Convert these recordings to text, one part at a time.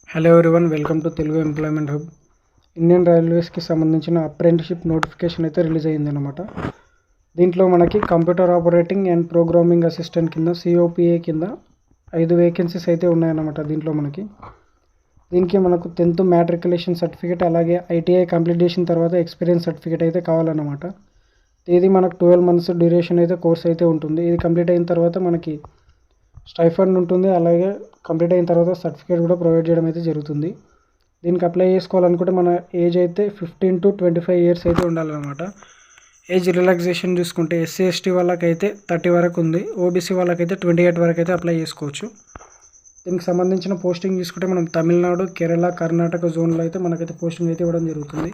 Hello everyone, welcome to Telugu employment hub. Indian రైల్వేస్కి సంబంధించిన apprenticeship notification అయితే రిలీజ్ అయ్యిందనమాట. దీంట్లో మనకి computer operating and programming assistant కింద COPA కింద 5 వేకెన్సీస్ అయితే ఉన్నాయన్నమాట. దీనికి మనకు 10th మ్యాట్రికులేషన్ సర్టిఫికేట్ అలాగే ITI కంప్లీట్ చేసిన తర్వాత ఎక్స్పీరియన్స్ సర్టిఫికేట్ అయితే కావాలన్నమాట. ఇది మనకు 12 months డ్యూరేషన్ అయితే కోర్స్ అయితే ఉంటుంది. ఇది కంప్లీట్ అయిన తర్వాత మనకి స్టైఫండ్ ఉంటుంది, అలాగే కంప్లీట్ అయిన తర్వాత సర్టిఫికేట్ కూడా ప్రొవైడ్ చేయడం అయితే జరుగుతుంది. దీనికి అప్లై చేసుకోవాలనుకుంటే మన ఏజ్ అయితే 15 to 25 years అయితే ఉండాలన్నమాట. ఏజ్ రిలాక్సేషన్ చూసుకుంటే SC/ST వాళ్ళకైతే 30 వరకు ఉంది, OBC వాళ్ళకైతే 28 వరకు అయితే అప్లై చేసుకోవచ్చు. దీనికి సంబంధించిన పోస్టింగ్ చూసుకుంటే మనం తమిళనాడు, కేరళ, కర్ణాటక జోన్లో అయితే మనకైతే పోస్టింగ్ అయితే ఇవ్వడం జరుగుతుంది.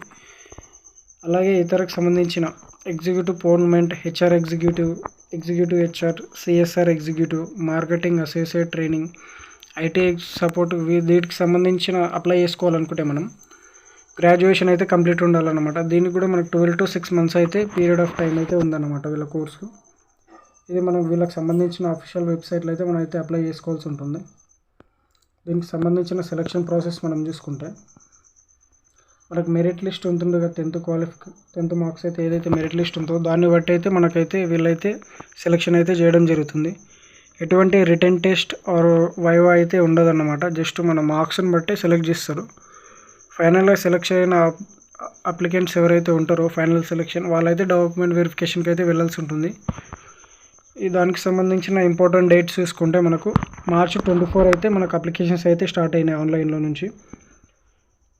అలాగే ఇతరకు సంబంధించిన executive permanent, HR executive HR, CSR executive, marketing associate training, ITI support, వీటికి సంబంధించిన అప్లై చేసుకోవాలనుకుంటే మనం గ్రాడ్యుయేషన్ అయితే కంప్లీట్ ఉండాలన్నమాట. దీనికి కూడా మనకు 12 to 6 months అయితే పీరియడ్ ఆఫ్ టైం అయితే ఉందన్నమాట వీళ్ళ కోర్సు. ఇది మనం వీళ్ళకి సంబంధించిన అఫీషియల్ వెబ్సైట్లో అయితే మనం అయితే అప్లై చేసుకోవాల్సి ఉంటుంది. దీనికి సంబంధించిన సెలక్షన్ ప్రాసెస్ మనం చూసుకుంటే మనకు మెరిట్ లిస్ట్ ఉంటుంది కదా, 10th మార్క్స్ అయితే ఏదైతే మెరిట్ లిస్ట్ ఉంటుందో దాన్ని బట్టి అయితే మనకైతే వీళ్ళైతే సెలక్షన్ అయితే చేయడం జరుగుతుంది. ఎటువంటి రిటర్న్ టెస్ట్ ఆర్ వైవా అయితే ఉండదన్నమాట. జస్ట్ మన మార్క్స్ని బట్టి సెలెక్ట్ చేస్తారు. ఫైనల్గా సెలెక్ట్ అయిన అప్లికెంట్స్ ఎవరైతే ఉంటారో ఫైనల్ సెలెక్షన్ వాళ్ళైతే డాక్యుమెంట్ వెరిఫికేషన్కి అయితే వెళ్ళాల్సి ఉంటుంది. దానికి సంబంధించిన ఇంపార్టెంట్ డేట్స్ చూసుకుంటే మనకు March 24 అయితే మనకు అప్లికేషన్స్ అయితే స్టార్ట్ అయినాయి ఆన్లైన్లో నుంచి.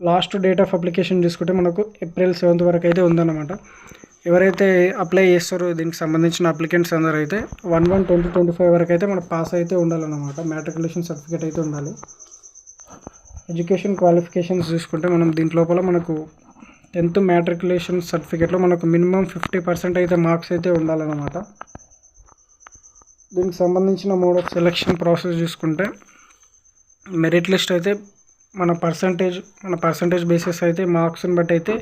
లాస్ట్ డేట్ ఆఫ్ అప్లికేషన్ చూసుకుంటే మనకు April 7th వరకు అయితే ఉందన్నమాట. ఎవరైతే అప్లై చేస్తారో దీనికి సంబంధించిన అప్లికెంట్స్ అందరూ అయితే 1/1/2025 వరకు అయితే మన పాస్ అయితే ఉండాలన్నమాట. మ్యాట్రికులేషన్ సర్టిఫికేట్ అయితే ఉండాలి. ఎడ్యుకేషన్ క్వాలిఫికేషన్స్ చూసుకుంటే మనం దీంట్లోపల మనకు 10th మ్యాట్రికులేషన్ సర్టిఫికేట్లో మనకు మినిమం 50% అయితే మార్క్స్ అయితే ఉండాలన్నమాట. దీనికి సంబంధించిన మోడ్ ఆఫ్ సెలెక్షన్ ప్రాసెస్ చూసుకుంటే మెరిట్ లిస్ట్ అయితే మన పర్సంటేజ్ బేసిస్ అయితే మార్క్స్ని బట్టి అయితే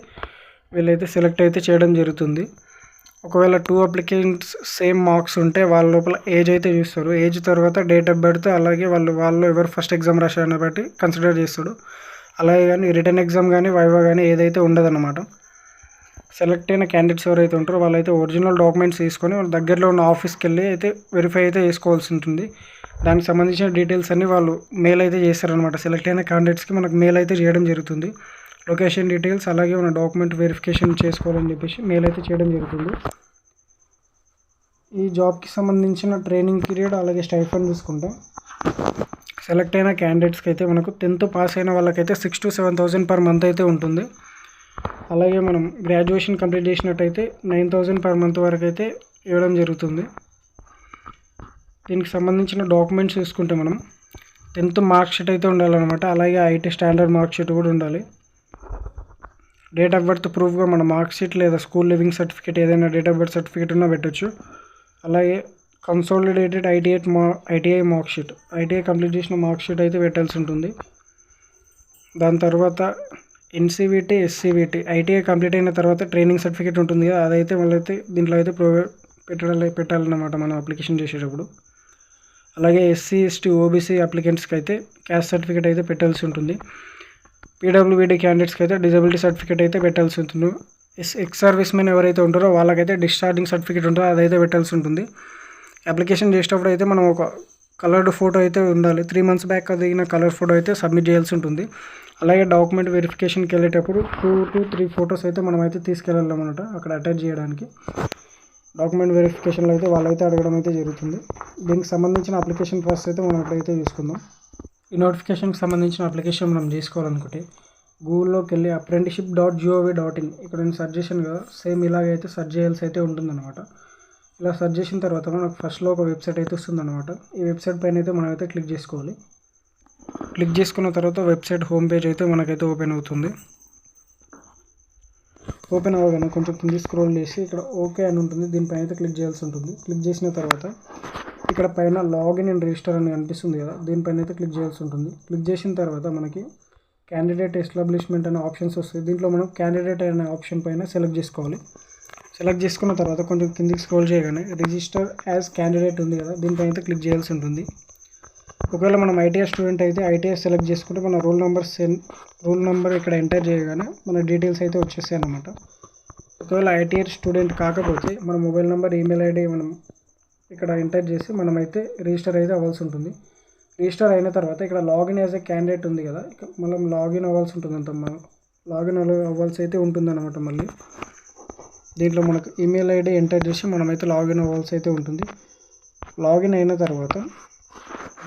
వీళ్ళైతే సెలెక్ట్ అయితే చేయడం జరుగుతుంది. ఒకవేళ 2 అప్లికెంట్స్ సేమ్ మార్క్స్ ఉంటే వాళ్ళ లోపల ఏజ్ అయితే చూస్తారు. ఏజ్ తర్వాత డేట్ ఆఫ్ బర్త్ అలాగే వాళ్ళు ఎవరు ఫస్ట్ ఎగ్జామ్ రాశారని బట్టి కన్సిడర్ చేస్తాడు. అలాగే కానీ రిటర్న్ ఎగ్జామ్ కానీ వైవా కానీ ఏదైతే ఉండదన్నమాట. సెలెక్ట్ అయిన క్యాండిడేట్స్ ఎవరైతే ఉంటారో వాళ్ళైతే ఒరిజినల్ డాక్యుమెంట్స్ తీసుకొని వాళ్ళ దగ్గరలో ఉన్న ఆఫీస్కి వెళ్ళి అయితే వెరిఫై అయితే చేసుకోవాల్సి ఉంటుంది. దానికి సంబంధించిన డీటెయిల్స్ అన్నీ వాళ్ళు మెయిల్ అయితే చేస్తారనమాట. సెలెక్ట్ అయిన క్యాండిడేట్స్కి మనకు మెయిల్ అయితే చేయడం జరుగుతుంది. లొకేషన్ డీటెయిల్స్ అలాగే మన డాక్యుమెంట్ వెరిఫికేషన్ చేసుకోవాలని చెప్పేసి మెయిల్ అయితే చేయడం జరుగుతుంది. ఈ జాబ్కి సంబంధించిన ట్రైనింగ్ పీరియడ్ అలాగే స్టైఫండ్ చూసుకుంటే సెలెక్ట్ అయిన క్యాండిడేట్స్కి అయితే మనకు 10th పాస్ అయిన వాళ్ళకైతే 6,000 to 7,000 per month అయితే ఉంటుంది. అలాగే మనం గ్రాడ్యుయేషన్ కంప్లీట్ చేసినట్టయితే 9,000 per month వరకు అయితే ఇవ్వడం జరుగుతుంది. దీనికి సంబంధించిన డాక్యుమెంట్స్ చూసుకుంటే మనం 10th మార్క్ షీట్ అయితే ఉండాలన్నమాట. అలాగే IT స్టాండర్డ్ మార్క్ షీట్ కూడా ఉండాలి. డేట్ ఆఫ్ బర్త్ ప్రూఫ్గా మన మార్క్ షీట్ లేదా స్కూల్ లివింగ్ సర్టిఫికేట్ ఏదైనా డేట్ ఆఫ్ బర్త్ సర్టిఫికేట్ ఉన్నా పెట్టచ్చు. అలాగే consolidated ITI mark sheet, ITI complete చేసిన మార్క్ షీట్ అయితే పెట్టాల్సి ఉంటుంది. దాని తర్వాత NCVT, SCVT, ITI కంప్లీట్ అయిన తర్వాత ట్రైనింగ్ సర్టిఫికేట్ ఉంటుంది కదా, అదైతే వాళ్ళైతే దీంట్లో అయితే పెట్టాలన్నమాట మనం అప్లికేషన్ చేసేటప్పుడు. అలాగే SC/ST, OBC అప్లికెంట్స్కి అయితే క్యాస్ట్ సర్టిఫికేట్ అయితే పెట్టాల్సి ఉంటుంది. PWD క్యాండిడేట్స్కి అయితే డిజబిలిటీ సర్టిఫికేట్ అయితే పెట్టాల్సి ఉంటుంది. ఎక్స్ సర్వీస్ మెన్ ఎవరైతే ఉంటారో వాళ్ళకైతే డిశ్చార్జింగ్ సర్టిఫికేట్ ఉంటుందో అదైతే పెట్టాల్సి ఉంటుంది. అప్లికేషన్ చేసేటప్పుడు అయితే మనం ఒక కలర్డ్ ఫోటో అయితే ఉండాలి. 3 months బ్యాక్ దిగిన కలర్ ఫోటో అయితే సబ్మిట్ చేయాల్సి ఉంటుంది. అలాగే డాక్యుమెంట్ వెరిఫికేషన్కి వెళ్ళేటప్పుడు 2 to 3 photos అయితే మనం అయితే తీసుకెళ్ళాలన్నమాట అక్కడ అటాచ్ చేయడానికి. డాక్యుమెంట్ వెరిఫికేషన్లో అయితే వాళ్ళైతే అడగడం అయితే జరుగుతుంది. దీనికి సంబంధించిన అప్లికేషన్ ప్రాసెస్ అయితే మనం అక్కడైతే చూసుకుందాం. ఈ నోటిఫికేషన్కి సంబంధించిన అప్లికేషన్ మనం చేసుకోవాలనుకుంటే గూగుల్లోకి వెళ్ళి apprenticeship.gov.in ఇక్కడ నేను సెర్చ్ చేశాను కదా, సేమ్ ఇలాగైతే సెర్చ్ చేయాల్సి అయితే ఉంటుందన్నమాట. ఇలా సెర్చ్ చేసిన తర్వాత మనకు ఫస్ట్లో ఒక వెబ్సైట్ అయితే వస్తుందన్నమాట. ఈ వెబ్సైట్ పైన అయితే మనం అయితే క్లిక్ చేసుకోవాలి. క్లిక్ చేసుకున్న తర్వాత వెబ్సైట్ హోమ్ పేజ్ అయితే మనకైతే ఓపెన్ అవుతుంది. ఓపెన్ అవ్వగానే కొంచెం కింది స్క్రోల్ చేసి ఇక్కడ ఓకే అని ఉంటుంది, దీనిపైన అయితే క్లిక్ చేయాల్సి ఉంటుంది. క్లిక్ చేసిన తర్వాత ఇక్కడ పైన లాగిన్ అండ్ రిజిస్టర్ అని కనిపిస్తుంది కదా, దీనిపైన అయితే క్లిక్ చేయాల్సి ఉంటుంది. క్లిక్ చేసిన తర్వాత మనకి క్యాండిడేట్ ఎస్టాబ్లిష్మెంట్ అనే ఆప్షన్స్ వస్తాయి. దీంట్లో మనం క్యాండిడేట్ అనే ఆప్షన్ పైన సెలెక్ట్ చేసుకోవాలి. సెలెక్ట్ చేసుకున్న తర్వాత కొంచెం కిందికి స్క్రోల్ చేయగానే రిజిస్టర్ యాజ్ క్యాండిడేట్ ఉంది కదా, దీనిపైన అయితే క్లిక్ చేయాల్సి ఉంటుంది. ఒకవేళ మనం ఐటీఎస్ స్టూడెంట్ అయితే ఐటీఎస్ సెలెక్ట్ చేసుకుంటే మన రోల్ నెంబర్ ఇక్కడ ఎంటర్ చేయగానే మన డీటెయిల్స్ అయితే వచ్చేస్తాయి అన్నమాట. ఒకవేళ ఐటీఎస్ స్టూడెంట్ కాకపోతే మన మొబైల్ నెంబర్, ఈమెయిల్ ఐడి మనం ఇక్కడ ఎంటర్ చేసి మనమైతే రిజిస్టర్ అయితే అవ్వాల్సి ఉంటుంది. రిజిస్టర్ అయిన తర్వాత ఇక్కడ లాగిన్ యాజ్ ఏ క్యాండిడేట్ ఉంది కదా, మనం లాగిన్ అవ్వాల్సి ఉంటుంది. మనం లాగిన్ అవ్వాల్సి అయితే ఉంటుందన్నమాట. మళ్ళీ దీంట్లో మనకు ఈమెయిల్ ఐడి ఎంటర్ చేసి మనమైతే లాగిన్ అవ్వాల్సి అయితే ఉంటుంది. లాగిన్ అయిన తర్వాత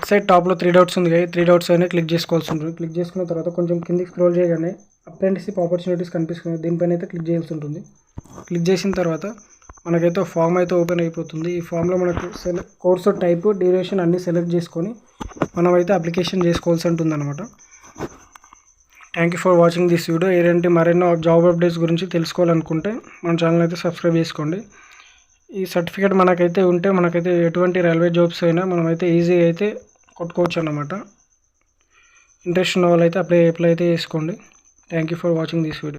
సైడ్ టాప్లో 3 డాట్స్ ఉంది కదా, 3 డాట్స్ అయినా క్లిక్ చేసుకోవాల్సి ఉంటుంది. క్లిక్ చేసుకున్న తర్వాత కొంచెం కిందికి స్క్రోల్ చేయగానే అప్రెంటిస్షిప్ ఆపర్చునిటీస్ కనిపిస్తుంది, దీనిపైన అయితే క్లిక్ చేయాల్సి ఉంటుంది. క్లిక్ చేసిన తర్వాత మనకైతే ఫామ్ అయితే ఓపెన్ అయిపోతుంది. ఈ ఫామ్లో మనకు కోర్సు టైపు, డ్యూరేషన్ అన్నీ సెలెక్ట్ చేసుకొని మనమైతే అప్లికేషన్ చేసుకోవాల్సి ఉంటుంది అనమాట. Thank you for watching this video. ఏంటంటే మరెన్నో జాబ్ అప్డేట్స్ గురించి తెలుసుకోవాలనుకుంటే మన ఛానల్ అయితే సబ్స్క్రైబ్ చేసుకోండి. ఈ సర్టిఫికేట్ మనకైతే ఉంటే మనకైతే ఎటువంటి రైల్వే జాబ్స్ అయినా మనమైతే ఈజీగా అయితే కొట్టుకోవచ్చు అన్నమాట. ఇంట్రెస్ట్ ఉన్న వాళ్ళు అయితే అప్లై అయితే చేసుకోండి. Thank you for watching this video.